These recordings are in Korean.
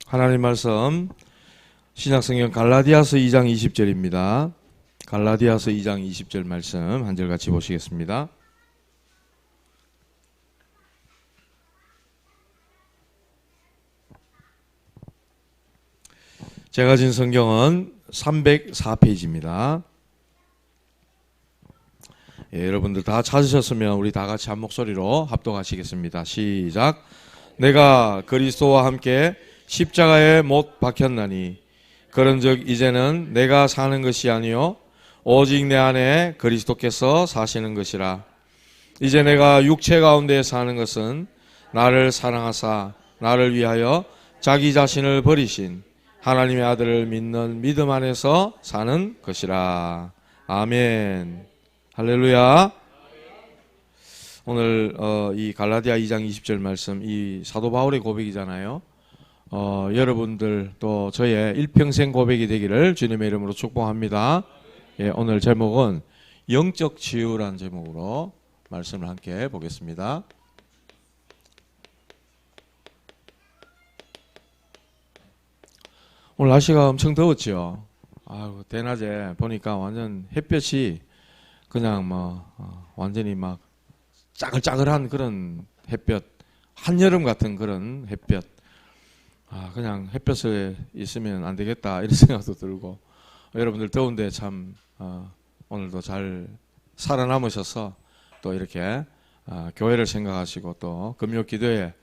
하나님 말씀 신약성경 갈라디아서 2장 20절입니다. 갈라디아서 2장 20절 말씀 한 절 같이 보시겠습니다. 제가 진 성경은 304페이지입니다. 여러분들 다 찾으셨으면 우리 다 같이 한 목소리로 합독하시겠습니다. 시작. 내가 그리스도와 함께 십자가에 못 박혔나니 그런즉 이제는 내가 사는 것이 아니요 오직 내 안에 그리스도께서 사시는 것이라. 이제 내가 육체 가운데 사는 것은 나를 사랑하사 나를 위하여 자기 자신을 버리신 하나님의 아들을 믿는 믿음 안에서 사는 것이라. 아멘. 할렐루야. 오늘 이 갈라디아 2장 20절 말씀, 이 사도 바울의 고백이잖아요. 여러분들 또 저의 일평생 고백이 되기를 주님의 이름으로 축복합니다. 예, 오늘 제목은 영적 치유라는 제목으로 말씀을 함께 보겠습니다. 오늘 날씨가 엄청 더웠죠. 아유, 대낮에 보니까 완전 햇볕이 그냥 완전히 막 짜글짜글한 그런 햇볕, 한여름 같은 그런 햇볕. 그냥 햇볕에 있으면 안 되겠다 이런 생각도 들고, 여러분들 더운데 참 오늘도 잘 살아남으셔서 또 이렇게 교회를 생각하시고 또 금요 기도회,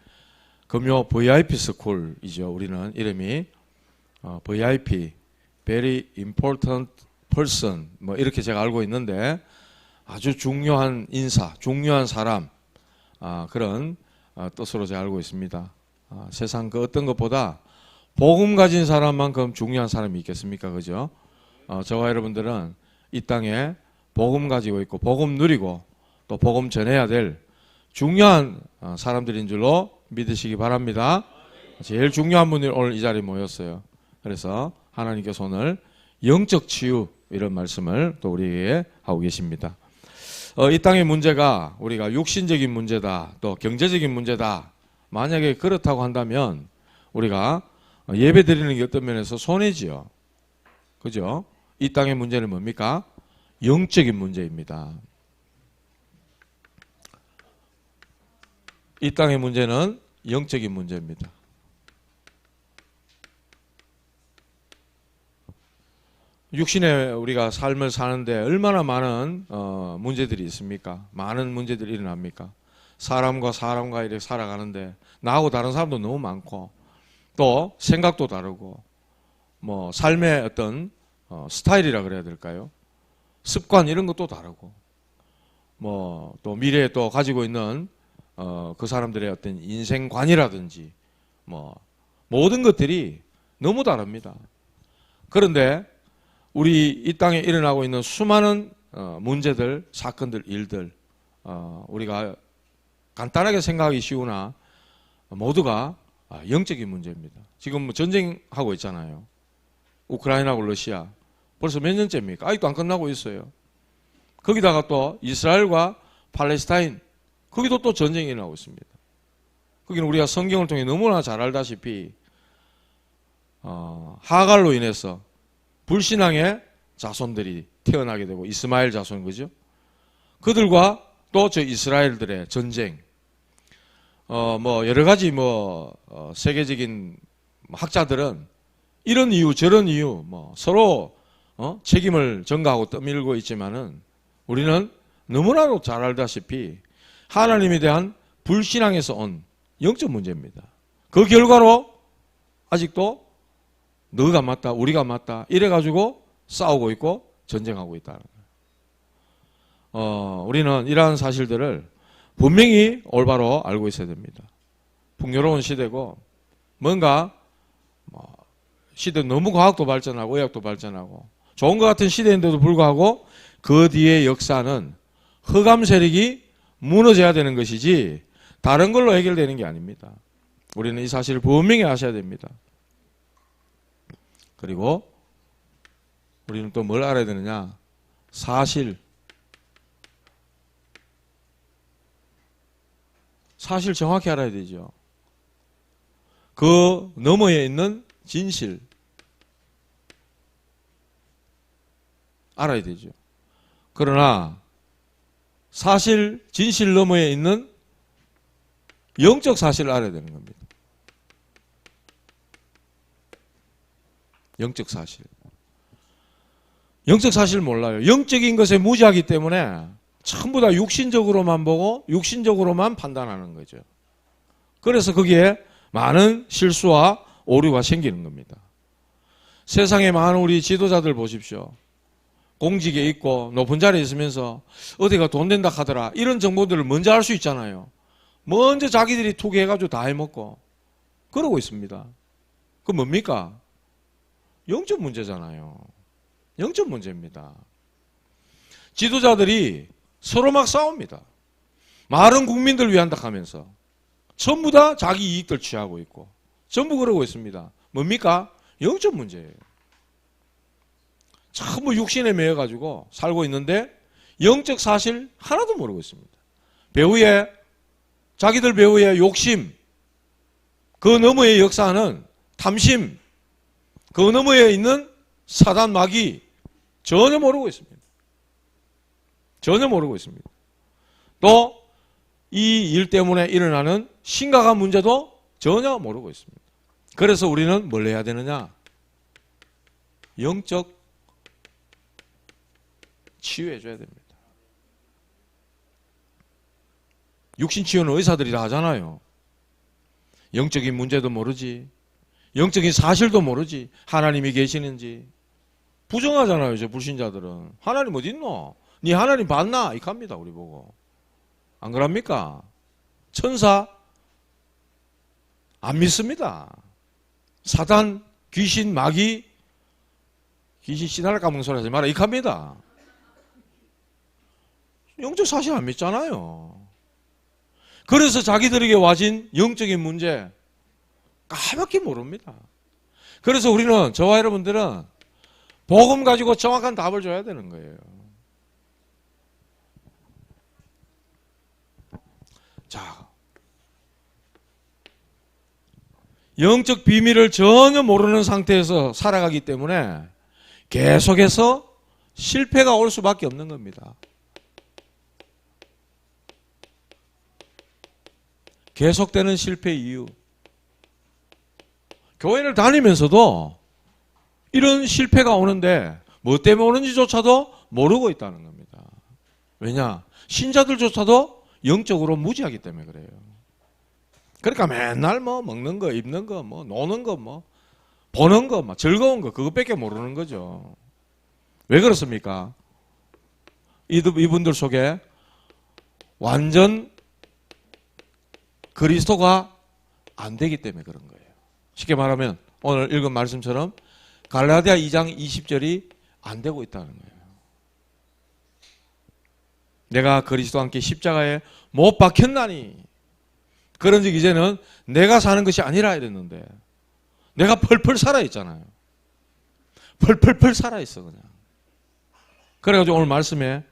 금요 VIP 스쿨이죠. 우리는 이름이 VIP, Very Important Person 이렇게 제가 알고 있는데 아주 중요한 인사, 중요한 사람, 그런 뜻으로 제가 알고 있습니다. 세상 그 어떤 것보다 복음 가진 사람만큼 중요한 사람이 있겠습니까? 그죠? 저와 여러분들은 이 땅에 복음 가지고 있고 복음 누리고 또 복음 전해야 될 중요한 사람들인 줄로 믿으시기 바랍니다. 제일 중요한 분이 오늘 이 자리에 모였어요. 그래서 하나님께서 오늘 영적 치유 이런 말씀을 또 우리에게 하고 계십니다. 이 땅의 문제가 우리가 육신적인 문제다, 또 경제적인 문제다. 만약에 그렇다고 한다면 우리가 예배 드리는 게 어떤 면에서 손해지요. 그죠? 이 땅의 문제는 뭡니까? 영적인 문제입니다. 이 땅의 문제는 영적인 문제입니다. 육신에 우리가 삶을 사는데 얼마나 많은 문제들이 있습니까? 많은 문제들이 일어납니까? 사람과 이렇게 살아가는데 나하고 다른 사람도 너무 많고 또 생각도 다르고 삶의 어떤 스타일이라 그래야 될까요? 습관 이런 것도 다르고 또 미래에 또 가지고 있는 그 사람들의 어떤 인생관이라든지 모든 것들이 너무 다릅니다. 그런데 우리 이 땅에 일어나고 있는 수많은 문제들, 사건들, 일들 우리가 간단하게 생각하기 쉬우나 모두가 영적인 문제입니다. 지금 전쟁하고 있잖아요. 우크라이나하고 러시아. 벌써 몇 년째입니까? 아직도 안 끝나고 있어요. 거기다가 또 이스라엘과 팔레스타인, 거기도 또 전쟁이 일어나고 있습니다. 거기는 우리가 성경을 통해 너무나 잘 알다시피 하갈로 인해서 불신앙의 자손들이 태어나게 되고 이스마엘 자손, 그죠? 그들과 또 저 이스라엘들의 전쟁, 여러 가지 세계적인 학자들은 이런 이유 저런 이유 서로 책임을 전가하고 떠밀고 있지만은 우리는 너무나도 잘 알다시피 하나님에 대한 불신앙에서 온 영적 문제입니다. 그 결과로 아직도 너가 맞다 우리가 맞다 이래가지고 싸우고 있고 전쟁하고 있다는 거예요. 우리는 이러한 사실들을 분명히 올바로 알고 있어야 됩니다. 풍요로운 시대고 뭔가 시대 너무 과학도 발전하고 의학도 발전하고 좋은 것 같은 시대인데도 불구하고 그 뒤의 역사는 흑암 세력이 무너져야 되는 것이지 다른 걸로 해결되는 게 아닙니다. 우리는 이 사실을 분명히 아셔야 됩니다. 그리고 우리는 또 뭘 알아야 되느냐? 사실 정확히 알아야 되죠. 그 너머에 있는 진실 알아야 되죠. 그러나 사실, 진실 너머에 있는 영적 사실을 알아야 되는 겁니다. 영적 사실. 영적 사실 몰라요. 영적인 것에 무지하기 때문에 전부 다 육신적으로만 보고 육신적으로만 판단하는 거죠. 그래서 거기에 많은 실수와 오류가 생기는 겁니다. 세상에 많은 우리 지도자들 보십시오. 공직에 있고 높은 자리에 있으면서 어디가 돈 된다 하더라. 이런 정보들을 먼저 알 수 있잖아요. 먼저 자기들이 투기해가지고 다 해먹고 그러고 있습니다. 그 뭡니까? 영적 문제잖아요. 영적 문제입니다. 지도자들이 서로 막 싸웁니다. 많은 국민들 위한다 하면서 전부 다 자기 이익들 취하고 있고 전부 그러고 있습니다. 뭡니까? 영적 문제예요. 전부 육신에 매여가지고 살고 있는데 영적 사실 하나도 모르고 있습니다. 배후에 자기들 배후에 욕심, 그 너머에 역사하는 탐심, 그 너머에 있는 사단 마귀 전혀 모르고 있습니다. 전혀 모르고 있습니다. 또 이 일 때문에 일어나는 심각한 문제도 전혀 모르고 있습니다. 그래서 우리는 뭘 해야 되느냐? 영적 치유해 줘야 됩니다. 육신 치유는 의사들이 다 하잖아요. 영적인 문제도 모르지, 영적인 사실도 모르지, 하나님이 계시는지 부정하잖아요. 저 불신자들은. 하나님 어디 있노? 니 하나님 봤나? 이렇게 합니다. 우리 보고. 안 그럽니까? 천사 안 믿습니다. 사단, 귀신, 마귀, 귀신 씨발 까먹는 소리 하지 마라 이렇게 합니다. 영적 사실 안 믿잖아요. 그래서 자기들에게 와진 영적인 문제 까맣게 모릅니다. 그래서 우리는, 저와 여러분들은 복음 가지고 정확한 답을 줘야 되는 거예요. 자, 영적 비밀을 전혀 모르는 상태에서 살아가기 때문에 계속해서 실패가 올 수밖에 없는 겁니다. 계속되는 실패 이유. 교회를 다니면서도 이런 실패가 오는데 뭐 때문에 오는지조차도 모르고 있다는 겁니다. 왜냐? 신자들조차도 영적으로 무지하기 때문에 그래요. 그러니까 맨날 뭐 먹는 거, 입는 거, 뭐 노는 거, 뭐 보는 거, 뭐 즐거운 거 그것밖에 모르는 거죠. 왜 그렇습니까? 이분들 속에 완전 그리스도가 안 되기 때문에 그런 거예요. 쉽게 말하면 오늘 읽은 말씀처럼 갈라디아 2장 20절이 안 되고 있다는 거예요. 내가 그리스도와 함께 십자가에 못 박혔나니. 그런 즉 이제는 내가 사는 것이 아니라 이랬는데 내가 펄펄 살아있잖아요. 펄펄펄 살아있어 그냥. 그래가지고 오늘 말씀에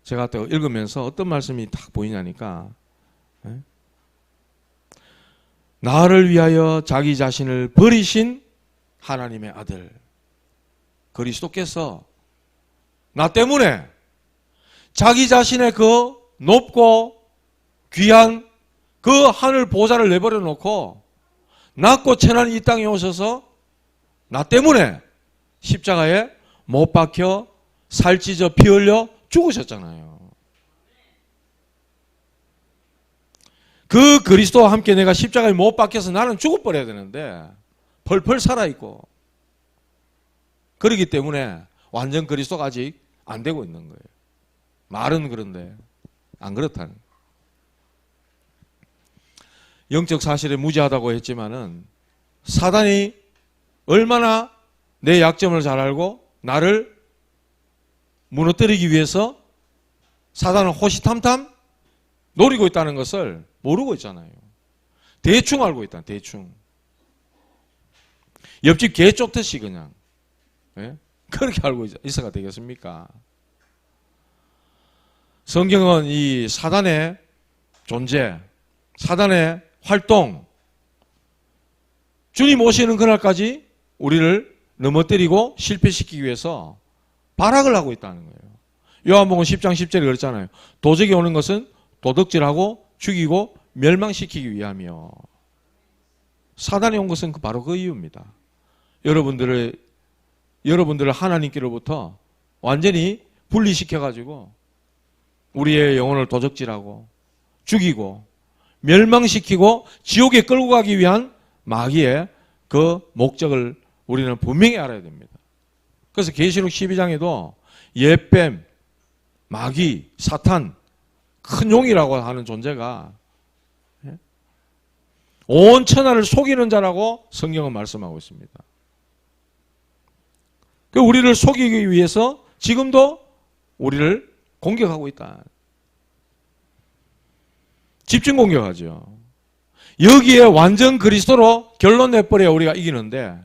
제가 또 읽으면서 어떤 말씀이 딱 보이냐니까, 나를 위하여 자기 자신을 버리신 하나님의 아들 그리스도께서 나 때문에 자기 자신의 그 높고 귀한 그 하늘 보좌를 내버려 놓고 낮고 천한 이 땅에 오셔서 나 때문에 십자가에 못 박혀 살 찢어 피 흘려 죽으셨잖아요. 그 그리스도와 함께 내가 십자가에 못 박혀서 나는 죽어버려야 되는데 펄펄 살아있고, 그렇기 때문에 완전 그리스도가 아직 안 되고 있는 거예요. 말은 그런데 안 그렇다는. 영적 사실에 무지하다고 했지만은 사단이 얼마나 내 약점을 잘 알고 나를 무너뜨리기 위해서 사단은 호시탐탐 노리고 있다는 것을 모르고 있잖아요. 대충 알고 있다. 대충. 옆집 개 쫓듯이 그냥. 예? 그렇게 알고 있어가 되겠습니까? 성경은 이 사단의 존재, 사단의 활동, 주님 오시는 그날까지 우리를 넘어뜨리고 실패시키기 위해서 발악을 하고 있다는 거예요. 요한복음 10장 10절에 그랬잖아요. 도적이 오는 것은 도둑질하고 죽이고 멸망시키기 위함이요. 사단이 온 것은 바로 그 이유입니다. 여러분들을 하나님께로부터 완전히 분리시켜가지고 우리의 영혼을 도적질하고 죽이고 멸망시키고 지옥에 끌고 가기 위한 마귀의 그 목적을 우리는 분명히 알아야 됩니다. 그래서 계시록 12장에도 옛뱀, 마귀, 사탄, 큰 용이라고 하는 존재가 온 천하를 속이는 자라고 성경은 말씀하고 있습니다. 우리를 속이기 위해서 지금도 우리를 공격하고 있다. 집중 공격하죠. 여기에 완전 그리스도로 결론 내버려야 우리가 이기는데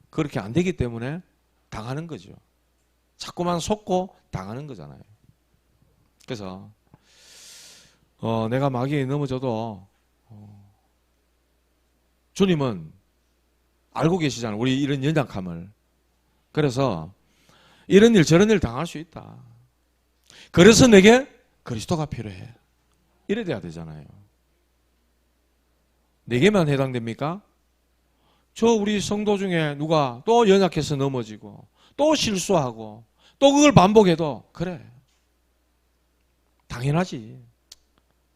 그렇게 안 되기 때문에 당하는 거죠. 자꾸만 속고 당하는 거잖아요. 그래서 내가 마귀에 넘어져도 주님은 알고 계시잖아요. 우리 이런 연약함을. 그래서 이런 일 저런 일 당할 수 있다. 그래서 내게 그리스도가 필요해. 이래 돼야 되잖아요. 내게만 해당됩니까? 저 우리 성도 중에 누가 또 연약해서 넘어지고 또 실수하고 또 그걸 반복해도 그래. 당연하지.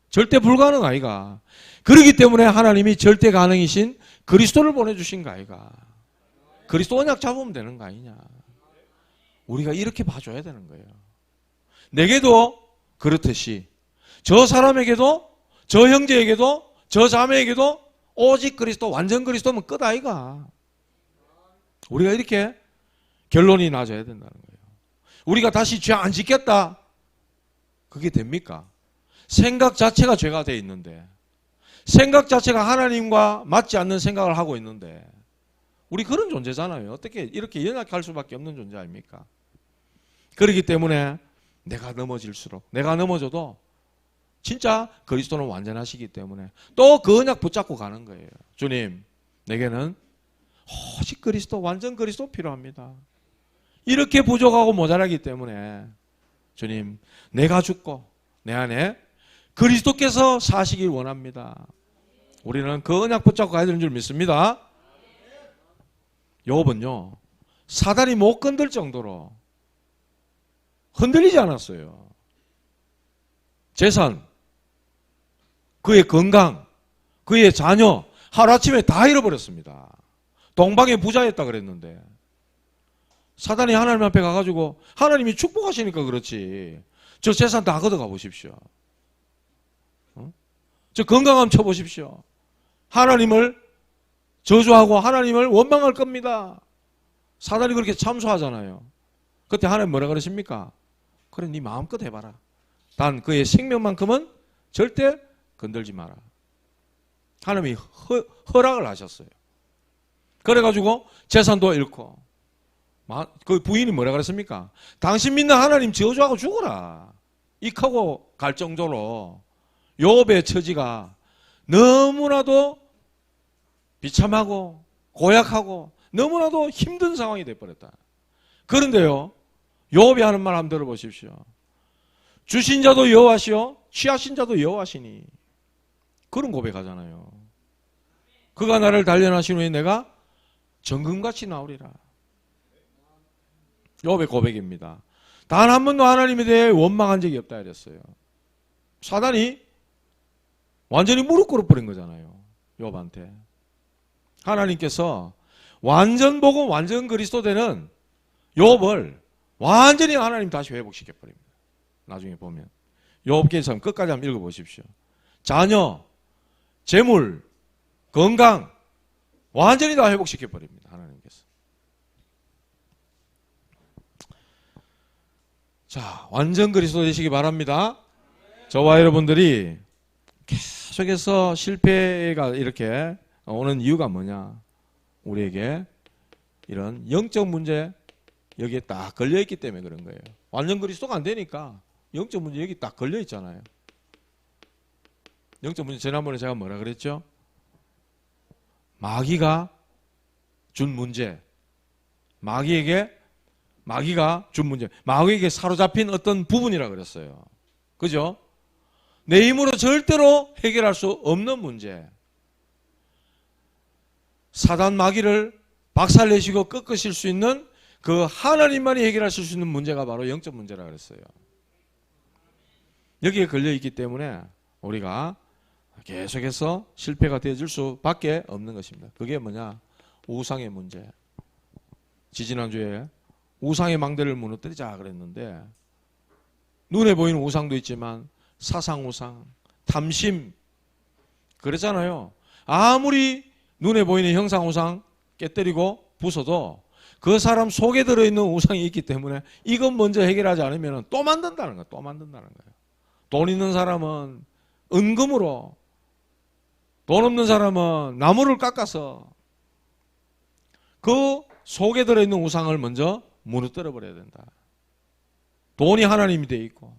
절대 불가능 아이가. 그렇기 때문에 하나님이 절대 가능이신 그리스도를 보내주신 거 아이가. 그리스도 언약 잡으면 되는 거 아니냐. 우리가 이렇게 봐줘야 되는 거예요. 내게도 그렇듯이 저 사람에게도 저 형제에게도 저 자매에게도 오직 그리스도 완전 그리스도면 끝 아이가. 우리가 이렇게 결론이 나줘야 된다는 거예요. 우리가 다시 죄 안 짓겠다. 그게 됩니까? 생각 자체가 죄가 돼 있는데 생각 자체가 하나님과 맞지 않는 생각을 하고 있는데 우리 그런 존재잖아요. 어떻게 이렇게 연약할 수밖에 없는 존재 아닙니까? 그렇기 때문에 내가 넘어질수록 내가 넘어져도 진짜 그리스도는 완전하시기 때문에 또 그 언약 붙잡고 가는 거예요. 주님, 내게는 오직 그리스도, 완전 그리스도 필요합니다. 이렇게 부족하고 모자라기 때문에 주님, 내가 죽고 내 안에 그리스도께서 사시길 원합니다. 우리는 그 언약 붙잡고 가야 되는 줄 믿습니다. 욥은요, 사단이 못 건들 정도로 흔들리지 않았어요. 재산, 그의 건강, 그의 자녀 하루아침에 다 잃어버렸습니다. 동방의 부자였다 그랬는데 사단이 하나님 앞에 가가지고 하나님이 축복하시니까 그렇지 저 재산 다 걷어가 보십시오. 저 건강 한번 쳐보십시오. 하나님을 저주하고 하나님을 원망할 겁니다. 사단이 그렇게 참소하잖아요. 그때 하나님 뭐라 그러십니까? 그래 네 마음껏 해봐라. 단 그의 생명만큼은 절대 건들지 마라. 하나님이 허락을 하셨어요. 그래가지고 재산도 잃고 그 부인이 뭐라 그랬습니까? 당신 믿는 하나님 저주하고 죽어라. 익하고 갈 정도로 욥의 처지가 너무나도 비참하고 고약하고 너무나도 힘든 상황이 되어버렸다. 그런데요, 욥이 하는 말 한번 들어보십시오. 주신 자도 여호와시요 취하신 자도 여호와시니. 그런 고백하잖아요. 그가 나를 단련하신 후에 내가 정금같이 나오리라. 욥의 고백입니다. 단 한 번도 하나님에 대해 원망한 적이 없다 이랬어요. 사단이 완전히 무릎 꿇어버린 거잖아요. 욥한테. 하나님께서 완전 복음 완전 그리스도 되는 욥을 완전히 하나님 다시 회복시켜버립니다. 나중에 보면 욥기서 끝까지 한번 읽어보십시오. 자녀, 재물, 건강 완전히 다 회복시켜버립니다. 하나님께서. 자, 완전 그리스도 되시기 바랍니다. 저와 여러분들이 계속해서 실패가 이렇게 오는 이유가 뭐냐? 우리에게 이런 영적 문제 여기에 딱 걸려있기 때문에 그런 거예요. 완전 그리스도가 안 되니까 영적 문제 여기 딱 걸려있잖아요. 영적 문제 지난번에 제가 뭐라 그랬죠? 마귀가 준 문제, 마귀가 준 문제, 마귀에게 사로잡힌 어떤 부분이라 그랬어요. 그죠? 내 힘으로 절대로 해결할 수 없는 문제. 사단 마귀를 박살내시고 꺾으실 수 있는 그 하나님만이 해결하실 수 있는 문제가 바로 영적 문제라 그랬어요. 여기에 걸려 있기 때문에 우리가 계속해서 실패가 되어질 수밖에 없는 것입니다. 그게 뭐냐? 우상의 문제. 지지난주에 우상의 망대를 무너뜨리자 그랬는데, 눈에 보이는 우상도 있지만 사상 우상, 탐심, 그랬잖아요. 아무리 눈에 보이는 형상 우상 깨뜨리고 부숴도 그 사람 속에 들어있는 우상이 있기 때문에 이건 먼저 해결하지 않으면 또 만든다는 거예요. 또 만든다는 거예요. 돈 있는 사람은 은금으로, 돈 없는 사람은 나무를 깎아서 그 속에 들어있는 우상을 먼저 무너뜨려 버려야 된다. 돈이 하나님이 돼 있고,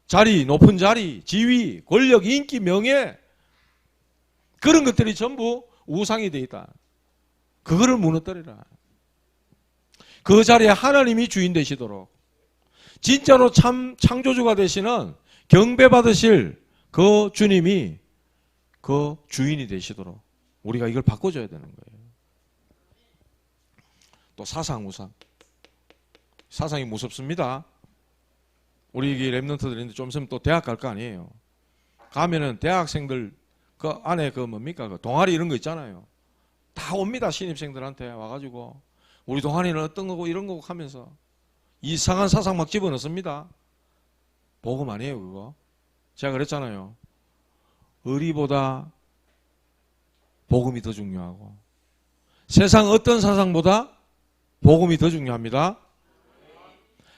자리, 높은 자리, 지위, 권력, 인기, 명예, 그런 것들이 전부 우상이 돼 있다. 그거를 무너뜨리라. 그 자리에 하나님이 주인 되시도록, 진짜로 참 창조주가 되시는 경배받으실 그 주님이 그 주인이 되시도록 우리가 이걸 바꿔줘야 되는 거예요. 또 사상 우상. 사상이 무섭습니다. 우리 이게 랩런트들인데 좀 있으면 또 대학 갈 거 아니에요. 가면은 대학생들 그 안에 그 뭡니까? 그 동아리 이런 거 있잖아요. 다 옵니다. 신입생들한테 와가지고 우리 동아리는 어떤 거고 이런 거고 하면서 이상한 사상 막 집어넣습니다. 복음 아니에요, 그거. 제가 그랬잖아요. 의리보다 복음이 더 중요하고, 세상 어떤 사상보다 복음이 더 중요합니다.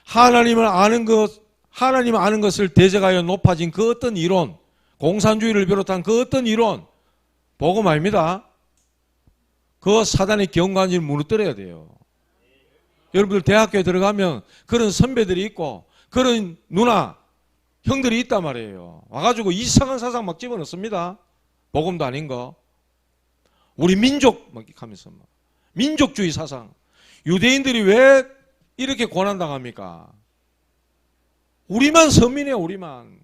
하나님 아는 것을 대적하여 높아진 그 어떤 이론, 공산주의를 비롯한 그 어떤 이론, 복음 아닙니다. 그 사단의 경관지를 무너뜨려야 돼요. 여러분들 대학교에 들어가면 그런 선배들이 있고 그런 누나, 형들이 있단 말이에요. 와가지고 이상한 사상 막 집어넣습니다. 복음도 아닌 거. 우리 민족 막 하면서 막 민족주의 사상. 유대인들이 왜 이렇게 고난당합니까? 우리만 선민이에요, 우리만.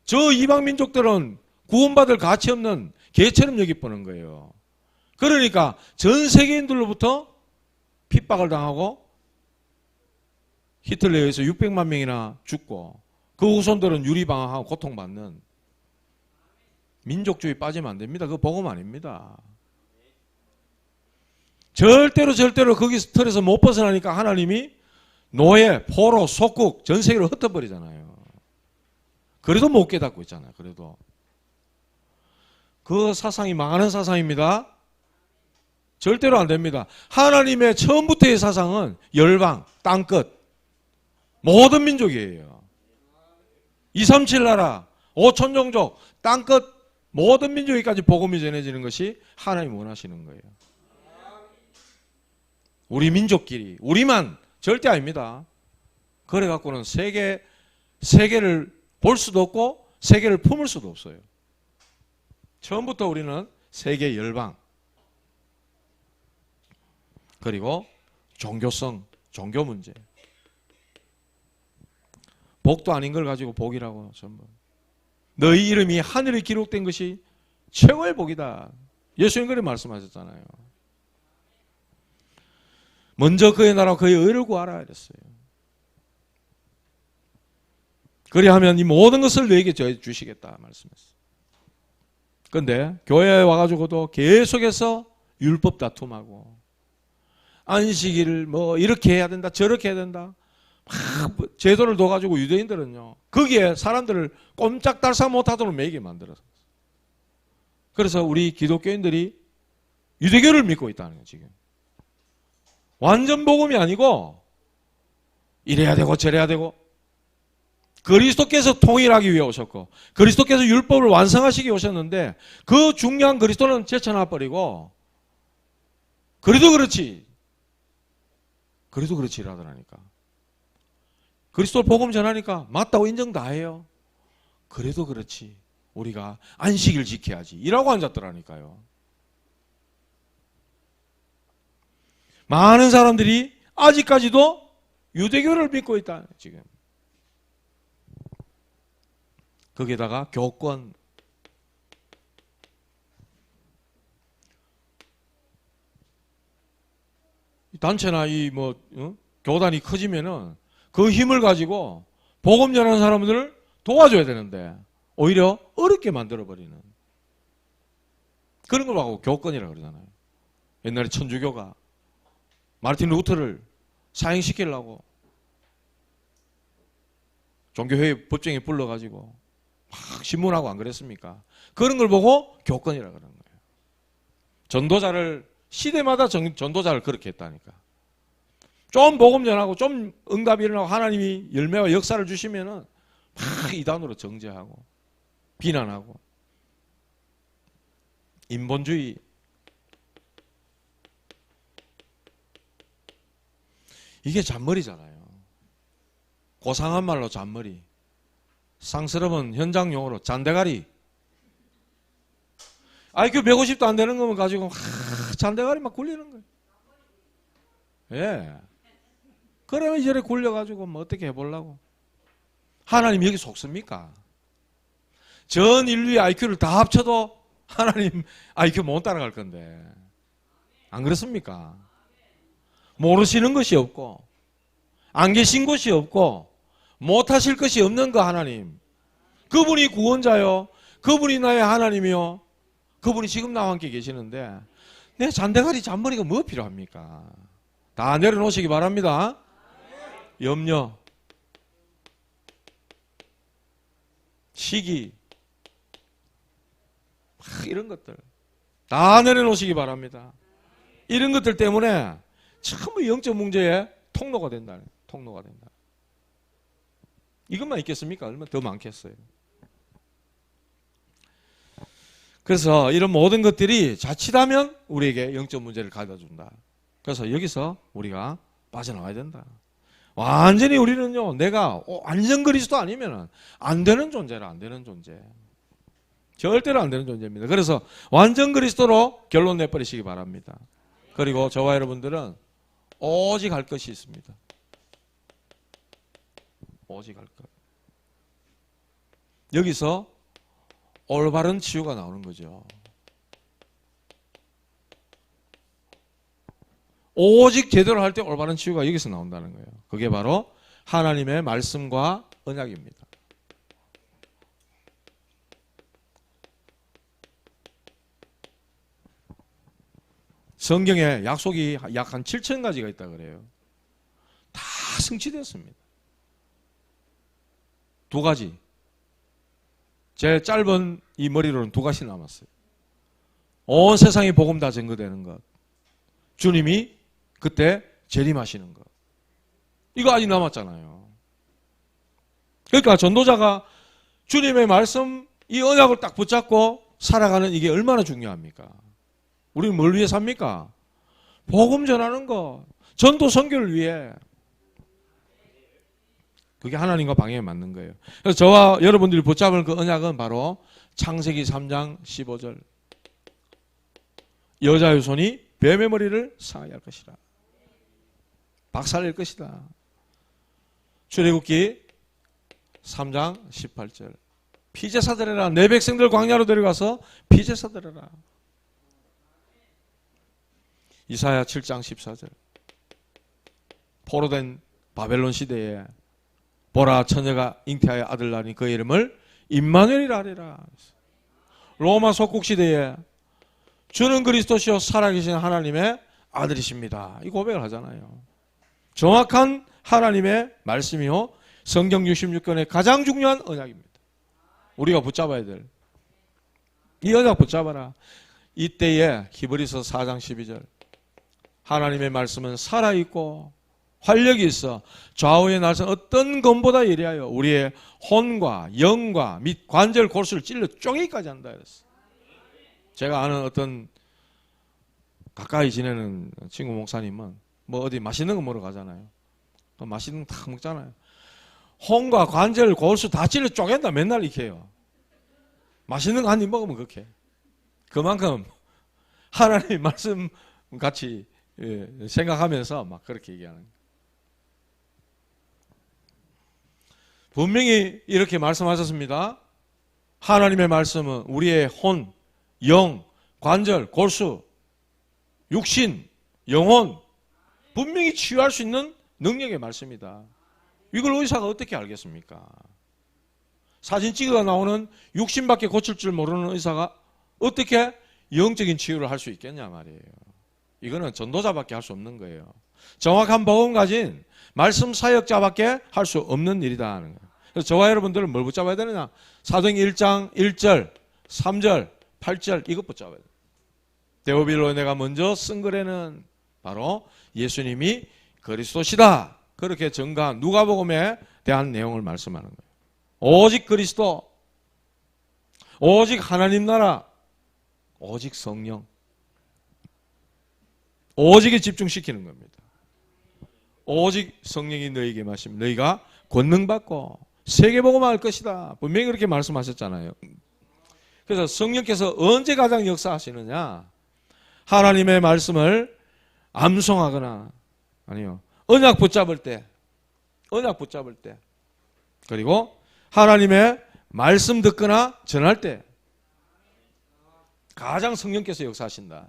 저 이방 민족들은 구원받을 가치 없는 개처럼 여기보는 거예요. 그러니까 전 세계인들로부터 핍박을 당하고 히틀러에 의해서 600만 명이나 죽고 그 후손들은 유리방황하고 고통받는, 민족주의 빠지면 안 됩니다. 그거 복음 아닙니다. 절대로 거기 틀에서 못 벗어나니까 하나님이 노예, 포로, 속국 전 세계로 흩어버리잖아요. 그래도 못 깨닫고 있잖아요. 그래도 그 사상이 망하는 사상입니다. 절대로 안 됩니다. 하나님의 처음부터의 사상은 열방, 땅끝, 모든 민족이에요. 237 나라, 5천 종족, 땅끝 모든 민족에까지 복음이 전해지는 것이 하나님이 원하시는 거예요. 우리 민족끼리, 우리만 절대 아닙니다. 그래 갖고는 세계를 볼 수도 없고 세계를 품을 수도 없어요. 처음부터 우리는 세계 열방, 그리고 종교성, 종교 문제. 복도 아닌 걸 가지고 복이라고 전부. 너희 이름이 하늘에 기록된 것이 최고의 복이다. 예수님 그렇게 말씀하셨잖아요. 먼저 그의 나라와 그의 의를 구하라 이랬어요. 그리하면 이 모든 것을 너에게 주시겠다 말씀했어요. 그런데 교회에 와가지고도 계속해서 율법 다툼하고 안식일을 뭐 이렇게 해야 된다 저렇게 해야 된다 막 제도를 둬가지고 유대인들은요 거기에 사람들을 꼼짝달싹 못하도록 매이게 만들었어요. 그래서 우리 기독교인들이 유대교를 믿고 있다는 거예요. 지금 완전 복음이 아니고 이래야 되고 저래야 되고, 그리스도께서 통일하기 위해 오셨고 그리스도께서 율법을 완성하시기 위해 오셨는데 그 중요한 그리스도는 제쳐놔버리고 그래도 그렇지 이러더라니까. 그리스도 복음 전하니까 맞다고 인정 다 해요. 그래도 그렇지 우리가 안식일 지켜야지 이라고 앉았더라니까요. 많은 사람들이 아직까지도 유대교를 믿고 있다. 지금 거기에다가 교권, 단체나 교단이 커지면은 그 힘을 가지고 복음 전하는 사람들을 도와줘야 되는데 오히려 어렵게 만들어버리는 그런 걸 하고 교권이라고 그러잖아요. 옛날에 천주교가 마르틴 루터를 사형시키려고 종교회의 법정에 불러가지고 막 신문하고 안 그랬습니까? 그런 걸 보고 교권이라고 그러는 거예요. 전도자를 시대마다 전도자를 그렇게 했다니까. 좀 복음 전하고 좀 응답이 일어나고 하나님이 열매와 역사를 주시면은 막 이단으로 정죄하고 비난하고 인본주의. 이게 잔머리잖아요. 고상한 말로 잔머리. 쌍스러운 현장 용어로 잔대가리. IQ 150도 안 되는 거면 가지고 잔대가리 막 굴리는 거예요. 예. 그러면 이래 굴려가지고 뭐 어떻게 해보려고. 하나님 여기 속습니까? 전 인류의 IQ를 다 합쳐도 하나님 IQ 못 따라갈 건데. 안 그렇습니까? 모르시는 것이 없고 안 계신 것이 없고 못하실 것이 없는 거 하나님. 그분이 구원자요. 그분이 나의 하나님이요. 그분이 지금 나와 함께 계시는데 내 잔대가리 잔머리가 뭐 필요합니까? 다 내려놓으시기 바랍니다. 염려, 시기, 이런 것들 다 내려놓으시기 바랍니다. 이런 것들 때문에 전부 영적 문제의 통로가 된다. 통로가 된다. 이것만 있겠습니까? 얼마나 더 많겠어요. 그래서 이런 모든 것들이 자칫하면 우리에게 영적 문제를 가져준다. 그래서 여기서 우리가 빠져나와야 된다. 완전히 우리는요, 내가 완전 그리스도 아니면 안 되는 존재라, 안 되는 존재. 절대로 안 되는 존재입니다. 그래서 완전 그리스도로 결론 내버리시기 바랍니다. 그리고 저와 여러분들은 오직 할 것이 있습니다. 오직 할 것. 여기서 올바른 치유가 나오는 거죠. 오직 제대로 할 때 올바른 치유가 여기서 나온다는 거예요. 그게 바로 하나님의 말씀과 언약입니다. 성경에 약속이 약 한 7,000가지가 있다 그래요. 다 성취됐습니다. 두 가지. 제 짧은 이 머리로는 두 가지 남았어요. 온 세상이 복음 다 증거되는 것. 주님이 그때 재림하시는 것. 이거 아직 남았잖아요. 그러니까 전도자가 주님의 말씀, 이 언약을 딱 붙잡고 살아가는 이게 얼마나 중요합니까? 우리는 뭘 위해 삽니까? 복음 전하는 것, 전도 선교를 위해. 그게 하나님과 방향에 맞는 거예요. 그래서 저와 여러분들이 붙잡을 그 언약은 바로 창세기 3장 15절. 여자의 손이 뱀의 머리를 상하게 할 것이라. 박살낼 것이다. 출애굽기 3장 18절. 피제사들에라. 내 백성들 광야로 데려가서 피제사들에라. 이사야 7장 14절. 포로된 바벨론 시대에 보라 처녀가 잉태하여 아들 낳으니 그 이름을 임마누엘이라 하리라. 로마 속국 시대에 주는 그리스도시요 살아계신 하나님의 아들이십니다. 이 고백을 하잖아요. 정확한 하나님의 말씀이요 성경 66권의 가장 중요한 언약입니다. 우리가 붙잡아야 될 이 언약 붙잡아라. 이때에 히브리서 4장 12절. 하나님의 말씀은 살아있고 활력이 있어 좌우의 날선 어떤 검보다 예리하여 우리의 혼과 영과 및 관절 골수를 찔러 쪼개기까지 한다 그랬어요. 제가 아는 어떤 가까이 지내는 친구 목사님은 뭐 어디 맛있는 거 먹으러 가잖아요. 또 맛있는 거 다 먹잖아요. 혼과 관절 골수 다 찔러 쪼갠다 맨날 이렇게 해요. 맛있는 거 한 입 먹으면 그렇게. 그만큼 하나님의 말씀 같이 생각하면서 막 그렇게 얘기하는 거예요. 분명히 이렇게 말씀하셨습니다. 하나님의 말씀은 우리의 혼, 영, 관절, 골수, 육신, 영혼 분명히 치유할 수 있는 능력의 말씀이다. 이걸 의사가 어떻게 알겠습니까? 사진 찍어가 나오는 육신밖에 고칠 줄 모르는 의사가 어떻게 영적인 치유를 할 수 있겠냐 말이에요. 이거는 전도자밖에 할 수 없는 거예요. 정확한 복음 가진 말씀 사역자밖에 할 수 없는 일이다 하는 거예요. 그래서 저와 여러분들은 뭘 붙잡아야 되느냐? 사도행전 1장 1절, 3절, 8절 이것 붙잡아야 돼요. 데오빌로에 내가 먼저 쓴 글에는 바로 예수님이 그리스도시다. 그렇게 증가한 누가복음에 대한 내용을 말씀하는 거예요. 오직 그리스도, 오직 하나님 나라, 오직 성령, 오직에 집중시키는 겁니다. 오직 성령이 너희에게 마시면 너희가 권능받고 세계복음할 것이다. 분명히 그렇게 말씀하셨잖아요. 그래서 성령께서 언제 가장 역사하시느냐? 하나님의 말씀을 암송하거나 아니요 언약 붙잡을 때, 그리고 하나님의 말씀 듣거나 전할 때 가장 성령께서 역사하신다.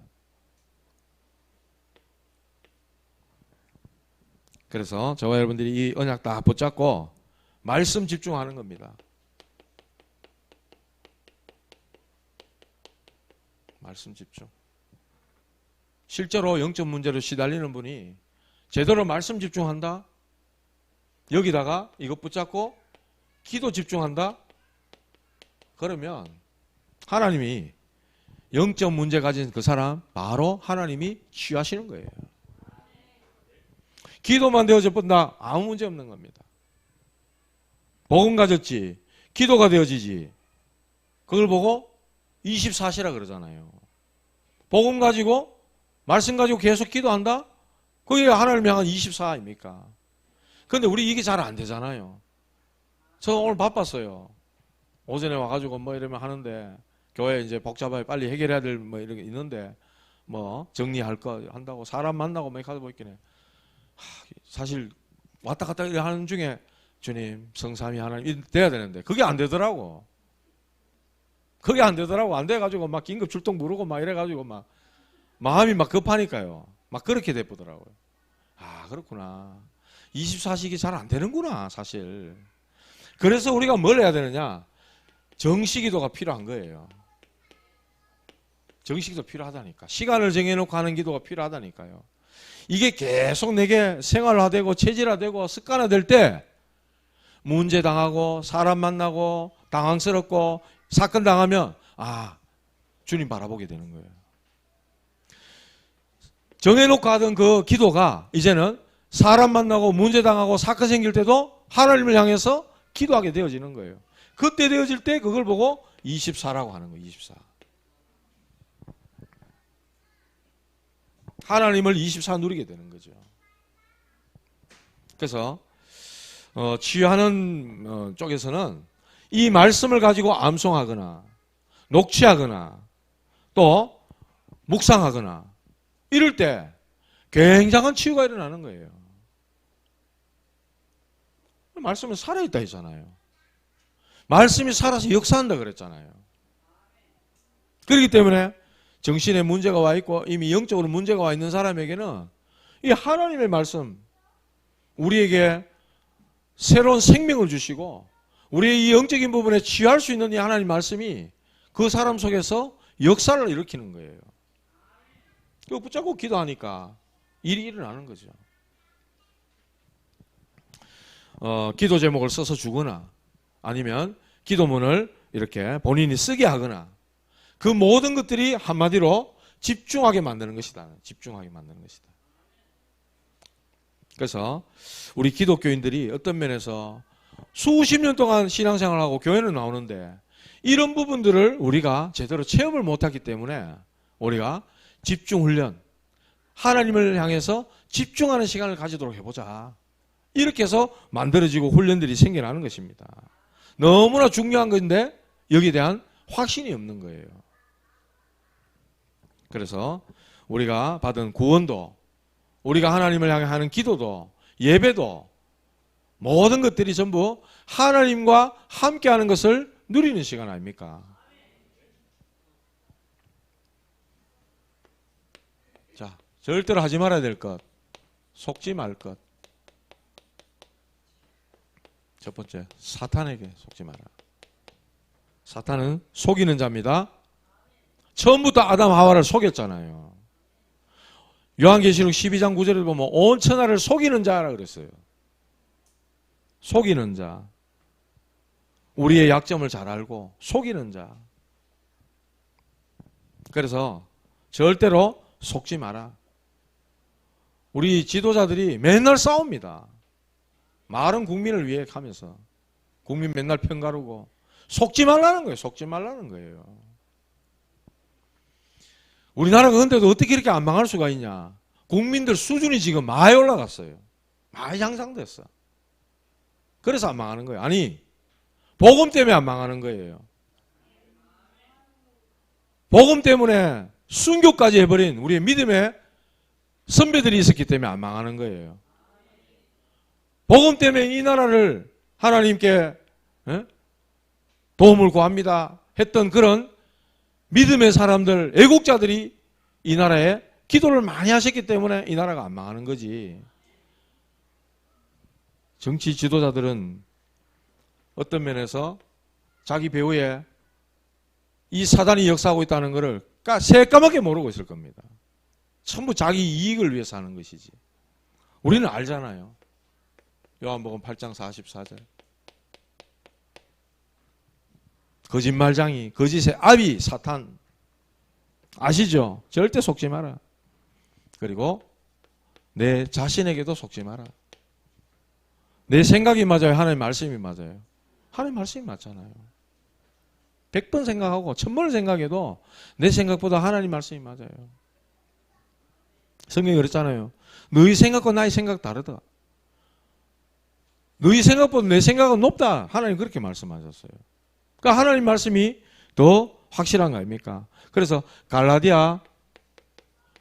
그래서 저와 여러분들이 이 언약 다 붙잡고 말씀 집중하는 겁니다. 말씀 집중. 실제로 영적 문제로 시달리는 분이 제대로 말씀 집중한다? 여기다가 이것 붙잡고 기도 집중한다? 그러면 하나님이 영적 문제 가진 그 사람 바로 하나님이 치유하시는 거예요. 기도만 되어져 본다? 아무 문제 없는 겁니다. 복음 가졌지, 기도가 되어지지. 그걸 보고 24시라 그러잖아요. 복음 가지고 말씀 가지고 계속 기도한다? 그게 하나님을 향한 24 아닙니까? 그런데 우리 이게 잘 안 되잖아요. 저 오늘 바빴어요. 오전에 와가지고 뭐 이러면 하는데 교회 이제 복잡하게 빨리 해결해야 될 뭐 이런 게 있는데 뭐 정리할 거 한다고 사람 만나고 뭐 이렇게 하다 보니까 사실 왔다 갔다 하는 중에 주님 성삼위 하나님 돼야 되는데 그게 안 되더라고. 그게 안 되더라고. 안 돼가지고 막 긴급 출동 부르고 막 이래가지고 막 마음이 막 급하니까요. 막 그렇게 돼보더라고요. 아 그렇구나. 24시기 잘 안 되는구나 사실. 그래서 우리가 뭘 해야 되느냐? 정시기도가 필요한 거예요. 정시기도 필요하다니까. 시간을 정해놓고 하는 기도가 필요하다니까요. 이게 계속 내게 생활화되고 체질화되고 습관화될 때 문제 당하고 사람 만나고 당황스럽고 사건 당하면 아 주님 바라보게 되는 거예요. 정해놓고 하던 그 기도가 이제는 사람 만나고 문제 당하고 사건 생길 때도 하나님을 향해서 기도하게 되어지는 거예요. 그때 되어질 때 그걸 보고 24라고 하는 거예요. 24. 하나님을 24 누리게 되는 거죠. 그래서 치유하는 쪽에서는 이 말씀을 가지고 암송하거나 녹취하거나 또 묵상하거나 이럴 때 굉장한 치유가 일어나는 거예요. 말씀은 살아있다 했잖아요. 말씀이 살아서 역사한다 그랬잖아요. 그렇기 때문에 정신에 문제가 와 있고 이미 영적으로 문제가 와 있는 사람에게는 이 하나님의 말씀 우리에게 새로운 생명을 주시고 우리의 이 영적인 부분에 치유할 수 있는 이 하나님 말씀이 그 사람 속에서 역사를 일으키는 거예요. 그거 붙잡고 기도하니까 일이 일어나는 거죠. 기도 제목을 써서 주거나 아니면 기도문을 이렇게 본인이 쓰게 하거나 그 모든 것들이 한마디로 집중하게 만드는 것이다. 집중하게 만드는 것이다. 그래서 우리 기독교인들이 어떤 면에서 수십 년 동안 신앙생활하고 교회는 나오는데 이런 부분들을 우리가 제대로 체험을 못했기 때문에 우리가 집중훈련, 하나님을 향해서 집중하는 시간을 가지도록 해보자. 이렇게 해서 만들어지고 훈련들이 생겨나는 것입니다. 너무나 중요한 건데 여기에 대한 확신이 없는 거예요. 그래서 우리가 받은 구원도 우리가 하나님을 향해 하는 기도도 예배도 모든 것들이 전부 하나님과 함께하는 것을 누리는 시간 아닙니까? 자, 절대로 하지 말아야 될 것, 속지 말 것. 첫 번째, 사탄에게 속지 마라. 사탄은 속이는 자입니다. 처음부터 아담 하와를 속였잖아요. 요한계시록 12장 9절에 보면 온 천하를 속이는 자라 그랬어요. 속이는 자. 우리의 약점을 잘 알고 속이는 자. 그래서 절대로 속지 마라. 우리 지도자들이 맨날 싸웁니다. 말은 국민을 위해 하면서 국민 맨날 편가르고 속지 말라는 거예요. 속지 말라는 거예요. 우리나라가 근데도 어떻게 이렇게 안 망할 수가 있냐. 국민들 수준이 지금 많이 올라갔어요. 많이 향상됐어. 그래서 안 망하는 거예요. 아니, 복음 때문에 안 망하는 거예요. 복음 때문에 순교까지 해버린 우리의 믿음의 선배들이 있었기 때문에 안 망하는 거예요. 복음 때문에 이 나라를 하나님께 도움을 구합니다 했던 그런 믿음의 사람들, 애국자들이 이 나라에 기도를 많이 하셨기 때문에 이 나라가 안 망하는 거지. 정치 지도자들은 어떤 면에서 자기 배후에 이 사단이 역사하고 있다는 것을 새까맣게 모르고 있을 겁니다. 전부 자기 이익을 위해서 하는 것이지. 우리는 알잖아요. 요한복음 8장 44절. 거짓말장이, 거짓의 아비 사탄. 아시죠? 절대 속지 마라. 그리고 내 자신에게도 속지 마라. 내 생각이 맞아요? 하나님 말씀이 맞아요? 하나님 말씀이 맞잖아요. 100번 생각하고 1000번을 생각해도 내 생각보다 하나님 말씀이 맞아요. 성경이 그랬잖아요. 너희 생각과 나의 생각 다르다. 너희 생각보다 내 생각은 높다. 하나님 그렇게 말씀하셨어요. 그러니까 하나님 말씀이 더 확실한 거 아닙니까? 그래서 갈라디아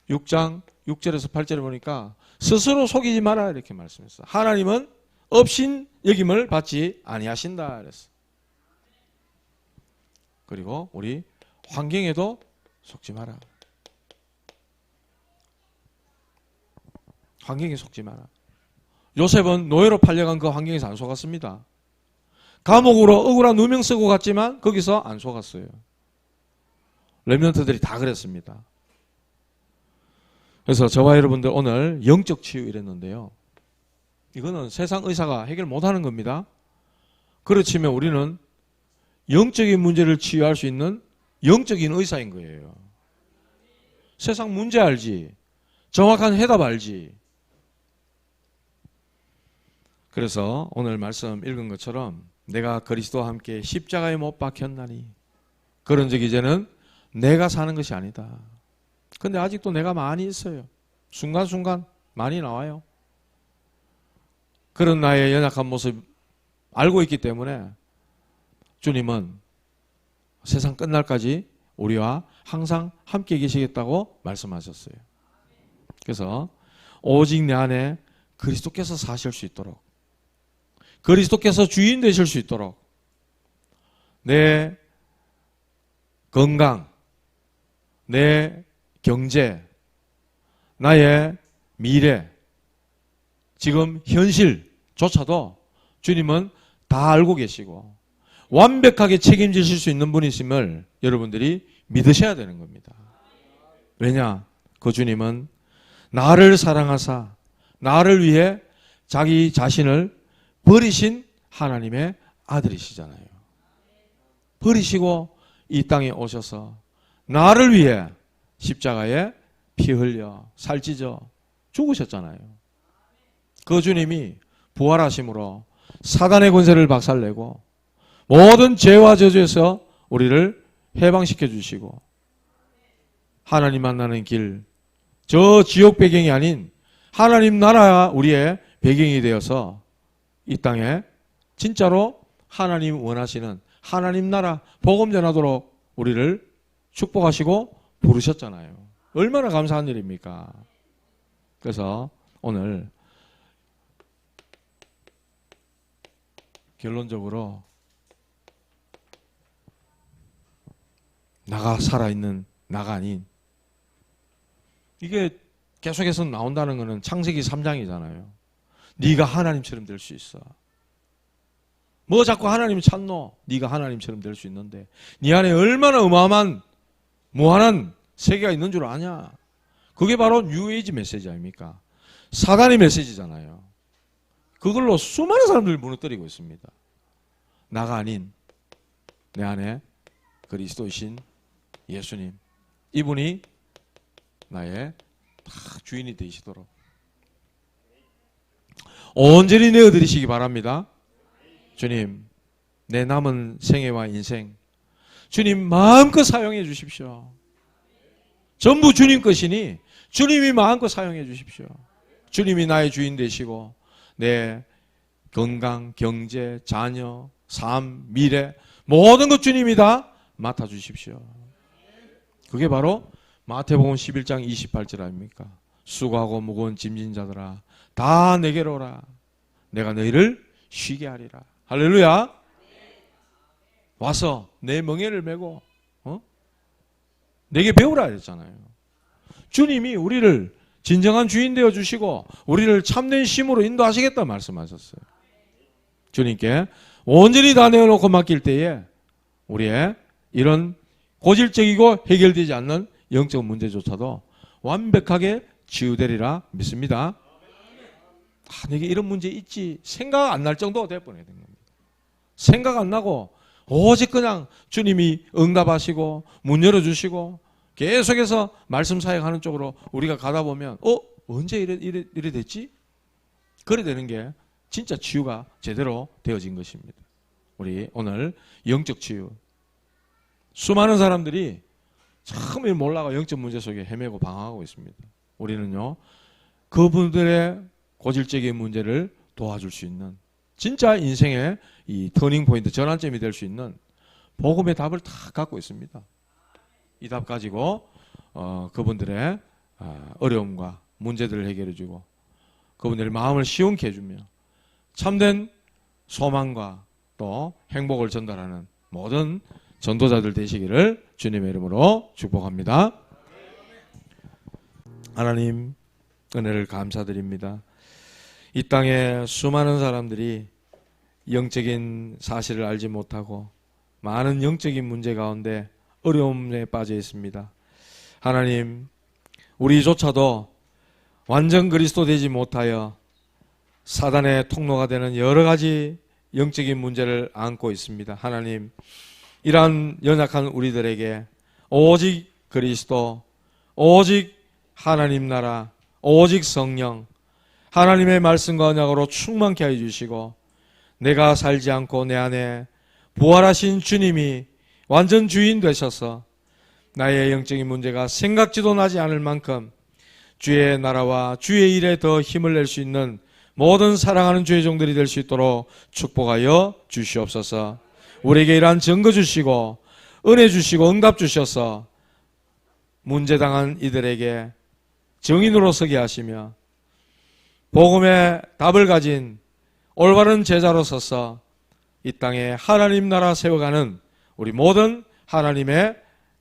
6장 6절에서 8절에 보니까 스스로 속이지 마라 이렇게 말씀했어요. 하나님은 업신 여김을 받지 아니하신다 그랬어. 그리고 우리 환경에도 속지 마라. 환경에 속지 마라. 요셉은 노예로 팔려간 그 환경에서 안 속았습니다. 감옥으로 억울한 누명 쓰고 갔지만 거기서 안 속았어요. 렘넌트들이 다 그랬습니다. 그래서 저와 여러분들 오늘 영적 치유 이랬는데요. 이거는 세상 의사가 해결 못하는 겁니다. 그렇지만 우리는 영적인 문제를 치유할 수 있는 영적인 의사인 거예요. 세상 문제 알지. 정확한 해답 알지. 그래서 오늘 말씀 읽은 것처럼 내가 그리스도와 함께 십자가에 못 박혔나니 그런 적 이제는 내가 사는 것이 아니다. 근데 아직도 내가 많이 있어요. 순간순간 많이 나와요. 그런 나의 연약한 모습 알고 있기 때문에 주님은 세상 끝날까지 우리와 항상 함께 계시겠다고 말씀하셨어요. 그래서 오직 내 안에 그리스도께서 사실 수 있도록, 그리스도께서 주인 되실 수 있도록 내 건강, 내 경제, 나의 미래, 지금 현실조차도 주님은 다 알고 계시고 완벽하게 책임지실 수 있는 분이심을 여러분들이 믿으셔야 되는 겁니다. 왜냐? 그 주님은 나를 사랑하사 나를 위해 자기 자신을 버리신 하나님의 아들이시잖아요. 버리시고 이 땅에 오셔서 나를 위해 십자가에 피 흘려 살찌져 죽으셨잖아요. 그 주님이 부활하심으로 사단의 권세를 박살내고 모든 죄와 저주에서 우리를 해방시켜 주시고 하나님 만나는 길, 저 지옥 배경이 아닌 하나님 나라가 우리의 배경이 되어서 이 땅에 진짜로 하나님 원하시는 하나님 나라 복음 전하도록 우리를 축복하시고 부르셨잖아요. 얼마나 감사한 일입니까? 그래서 오늘 결론적으로 나가 살아있는 나가 아닌, 이게 계속해서 나온다는 것은 창세기 3장이잖아요. 네가 하나님처럼 될 수 있어. 뭐 자꾸 하나님을 찾노? 네가 하나님처럼 될 수 있는데 네 안에 얼마나 어마어마한 무한한 세계가 있는 줄 아냐? 그게 바로 뉴에이지 메시지 아닙니까? 사단의 메시지잖아요. 그걸로 수많은 사람들을 무너뜨리고 있습니다. 나가 아닌 내 안에 그리스도이신 예수님, 이분이 나의 다 주인이 되시도록 온전히 내어드리시기 바랍니다. 주님, 내 남은 생애와 인생 주님 마음껏 사용해 주십시오. 전부 주님 것이니 주님이 마음껏 사용해 주십시오. 주님이 나의 주인 되시고 내 건강, 경제, 자녀, 삶, 미래 모든 것 주님이 다 맡아주십시오. 그게 바로 마태복음 11장 28절 아닙니까? 수고하고 무거운 짐진 자들아 다 내게로 오라. 내가 너희를 쉬게 하리라. 할렐루야. 와서 내 멍에를 메고 내게 배우라 했잖아요. 주님이 우리를 진정한 주인 되어 주시고 우리를 참된 심으로 인도하시겠다 말씀하셨어요. 주님께 온전히 다 내어놓고 맡길 때에 우리의 이런 고질적이고 해결되지 않는 영적 문제조차도 완벽하게 치유되리라 믿습니다. 내게 이런 문제 있지 생각 안 날 정도가 될 뻔해야 된 겁니다. 생각 안 나고 오직 그냥 주님이 응답하시고 문 열어주시고 계속해서 말씀 사역하는 쪽으로 우리가 가다 보면 언제 이래 됐지? 그래 되는 게 진짜 치유가 제대로 되어진 것입니다. 우리 오늘 영적 치유, 수많은 사람들이 참 몰라가 영적 문제 속에 헤매고 방황하고 있습니다. 우리는요 그분들의 고질적인 문제를 도와줄 수 있는 진짜 인생의 이 터닝 포인트, 전환점이 될 수 있는 복음의 답을 다 갖고 있습니다. 이 답 가지고 그분들의 어려움과 문제들을 해결해주고 그분들의 마음을 시원케 해주며 참된 소망과 또 행복을 전달하는 모든 전도자들 되시기를 주님의 이름으로 축복합니다. 하나님 은혜를 감사드립니다. 이 땅에 수많은 사람들이 영적인 사실을 알지 못하고 많은 영적인 문제 가운데 어려움에 빠져 있습니다. 하나님, 우리조차도 완전 그리스도 되지 못하여 사단의 통로가 되는 여러 가지 영적인 문제를 안고 있습니다. 하나님, 이러한 연약한 우리들에게 오직 그리스도, 오직 하나님 나라, 오직 성령, 하나님의 말씀과 언약으로 충만케 하여 주시고 내가 살지 않고 내 안에 부활하신 주님이 완전 주인 되셔서 나의 영적인 문제가 생각지도 나지 않을 만큼 주의 나라와 주의 일에 더 힘을 낼 수 있는 모든 사랑하는 주의 종들이 될 수 있도록 축복하여 주시옵소서. 우리에게 이러한 증거 주시고 은혜 주시고 응답 주셔서 문제당한 이들에게 증인으로 서게 하시며 복음의 답을 가진 올바른 제자로 서서 이 땅에 하나님 나라 세워가는 우리 모든 하나님의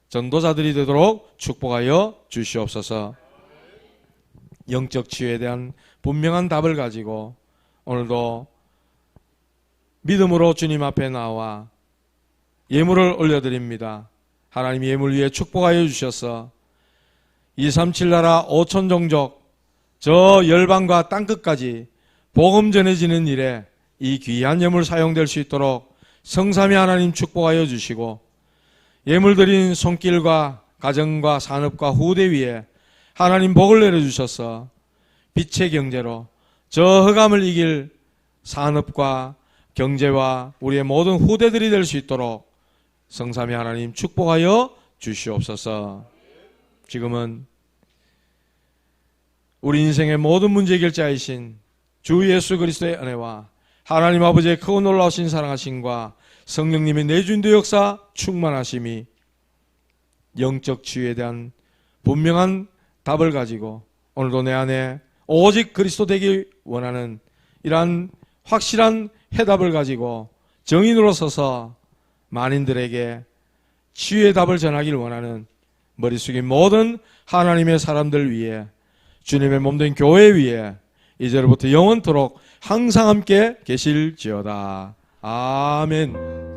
전도자들이 되도록 축복하여 주시옵소서. 영적 치유에 대한 분명한 답을 가지고 오늘도 믿음으로 주님 앞에 나와 예물을 올려드립니다. 하나님 예물 위에 축복하여 주셔서 237 나라 5천 종족 저 열방과 땅끝까지 복음 전해지는 일에 이 귀한 예물 사용될 수 있도록 성삼위 하나님 축복하여 주시고 예물 드린 손길과 가정과 산업과 후대 위에 하나님 복을 내려주셔서 빛의 경제로 저 흑암을 이길 산업과 경제와 우리의 모든 후대들이 될 수 있도록 성삼위 하나님 축복하여 주시옵소서. 지금은 우리 인생의 모든 문제 해결자이신 주 예수 그리스도의 은혜와 하나님 아버지의 크고 놀라우신 사랑하심과 성령님의 내주인도 역사 충만하심이 영적 치유에 대한 분명한 답을 가지고 오늘도 내 안에 오직 그리스도 되길 원하는 이러한 확실한 해답을 가지고 정인으로 서서 만인들에게 치유의 답을 전하길 원하는 머리 숙인 모든 하나님의 사람들 위해 주님의 몸된 교회 위에 이제로부터 영원토록 항상 함께 계실지어다. 아멘.